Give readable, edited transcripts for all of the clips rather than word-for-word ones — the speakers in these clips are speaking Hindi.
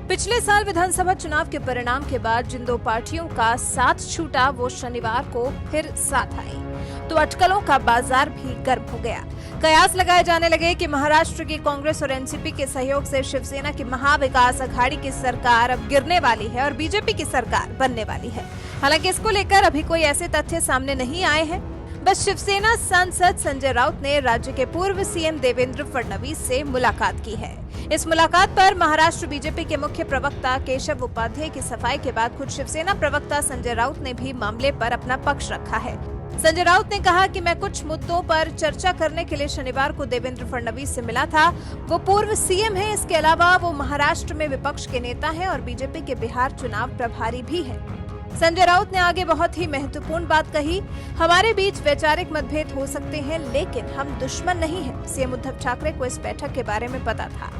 पिछले साल विधानसभा चुनाव के परिणाम के बाद जिन दो पार्टियों का साथ छूटा वो शनिवार को फिर साथ आई, तो अटकलों का बाजार भी गर्म हो गया। कयास लगाए जाने लगे कि महाराष्ट्र की कांग्रेस और एनसीपी के सहयोग से शिवसेना की महाविकास अघाड़ी की सरकार अब गिरने वाली है और बीजेपी की सरकार बनने वाली है। हालांकि इसको लेकर अभी कोई ऐसे तथ्य सामने नहीं आए हैं। बस शिवसेना सांसद संजय राउत ने राज्य के पूर्व सीएम देवेंद्र फडणवीस से मुलाकात की है। इस मुलाकात पर महाराष्ट्र बीजेपी के मुख्य प्रवक्ता केशव उपाध्याय की सफाई के बाद खुद शिवसेना प्रवक्ता संजय राउत ने भी मामले पर अपना पक्ष रखा है। संजय राउत ने कहा कि मैं कुछ मुद्दों पर चर्चा करने के लिए शनिवार को देवेंद्र फडणवीस से मिला था। वो पूर्व सीएम हैं, इसके अलावा वो महाराष्ट्र में विपक्ष के नेता हैं और बीजेपी के बिहार चुनाव प्रभारी भी हैं। संजय राउत ने आगे बहुत ही महत्वपूर्ण बात कही, हमारे बीच वैचारिक मतभेद हो सकते हैं लेकिन हम दुश्मन नहीं हैं। सीएम उद्धव ठाकरे को इस बैठक के बारे में पता था।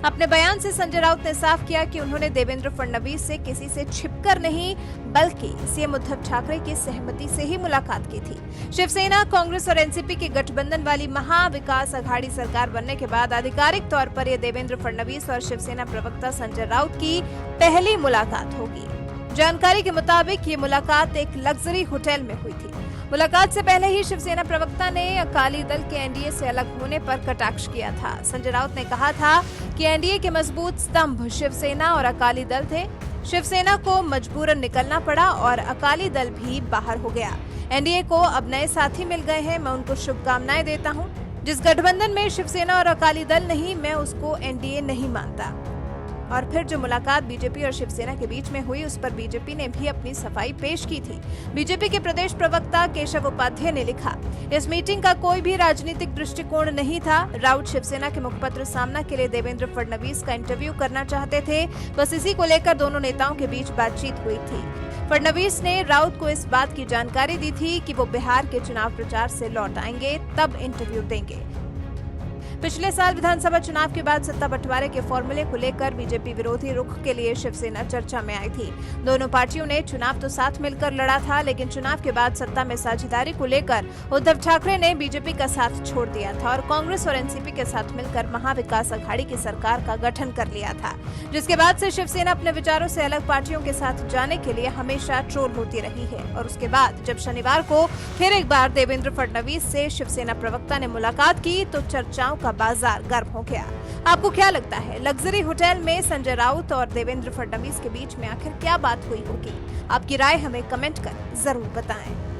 अपने बयान से संजय राउत ने साफ किया कि उन्होंने देवेंद्र फडणवीस से किसी से छिपकर नहीं बल्कि सीएम उद्धव ठाकरे की सहमति से ही मुलाकात की थी। शिवसेना, कांग्रेस और एनसीपी के गठबंधन वाली महाविकास अघाड़ी सरकार बनने के बाद आधिकारिक तौर पर यह देवेंद्र फडणवीस और शिवसेना प्रवक्ता संजय राउत की पहली मुलाकात होगी। जानकारी के मुताबिक ये मुलाकात एक लग्जरी होटल में हुई थी। मुलाकात से पहले ही शिवसेना प्रवक्ता ने अकाली दल के एनडीए से अलग होने पर कटाक्ष किया था। संजय राउत ने कहा था कि एनडीए के मजबूत स्तंभ शिवसेना और अकाली दल थे। शिवसेना को मजबूरन निकलना पड़ा और अकाली दल भी बाहर हो गया। एनडीए को अब नए साथी मिल गए हैं, मैं उनको शुभकामनाएं देता हूं। जिस गठबंधन में शिवसेना और अकाली दल नहीं, मैं उसको एनडीए नहीं मानता। और फिर जो मुलाकात बीजेपी और शिवसेना के बीच में हुई उस पर बीजेपी ने भी अपनी सफाई पेश की थी। बीजेपी के प्रदेश प्रवक्ता केशव उपाध्याय ने लिखा, इस मीटिंग का कोई भी राजनीतिक दृष्टिकोण नहीं था। राउत शिवसेना के मुखपत्र सामना के लिए देवेंद्र फडणवीस का इंटरव्यू करना चाहते थे। बस इसी को लेकर दोनों नेताओं के बीच बातचीत हुई थी। फडणवीस ने राउत को इस बात की जानकारी दी थी कि वो बिहार के चुनाव प्रचार से लौट आएंगे, तब इंटरव्यू देंगे। पिछले साल विधानसभा चुनाव के बाद सत्ता बंटवारे के फॉर्मूले को लेकर बीजेपी विरोधी रुख के लिए शिवसेना चर्चा में आई थी। दोनों पार्टियों ने चुनाव तो साथ मिलकर लड़ा था, लेकिन चुनाव के बाद सत्ता में साझेदारी को लेकर उद्धव ठाकरे ने बीजेपी का साथ छोड़ दिया था और कांग्रेस और एनसीपी के साथ मिलकर महाविकास अघाड़ी की सरकार का गठन कर लिया था, जिसके बाद से शिवसेना अपने विचारों से अलग पार्टियों के साथ जाने के लिए हमेशा ट्रोल होती रही है। और उसके बाद जब शनिवार को फिर एक बार देवेंद्र फडणवीस से शिवसेना प्रवक्ता ने मुलाकात की तो चर्चाओं का बाजार गर्म हो गया। आपको क्या लगता है, लग्जरी होटल में संजय राउत और देवेंद्र फडणवीस के बीच में आखिर क्या बात हुई होगी? आपकी राय हमें कमेंट कर जरूर बताएं।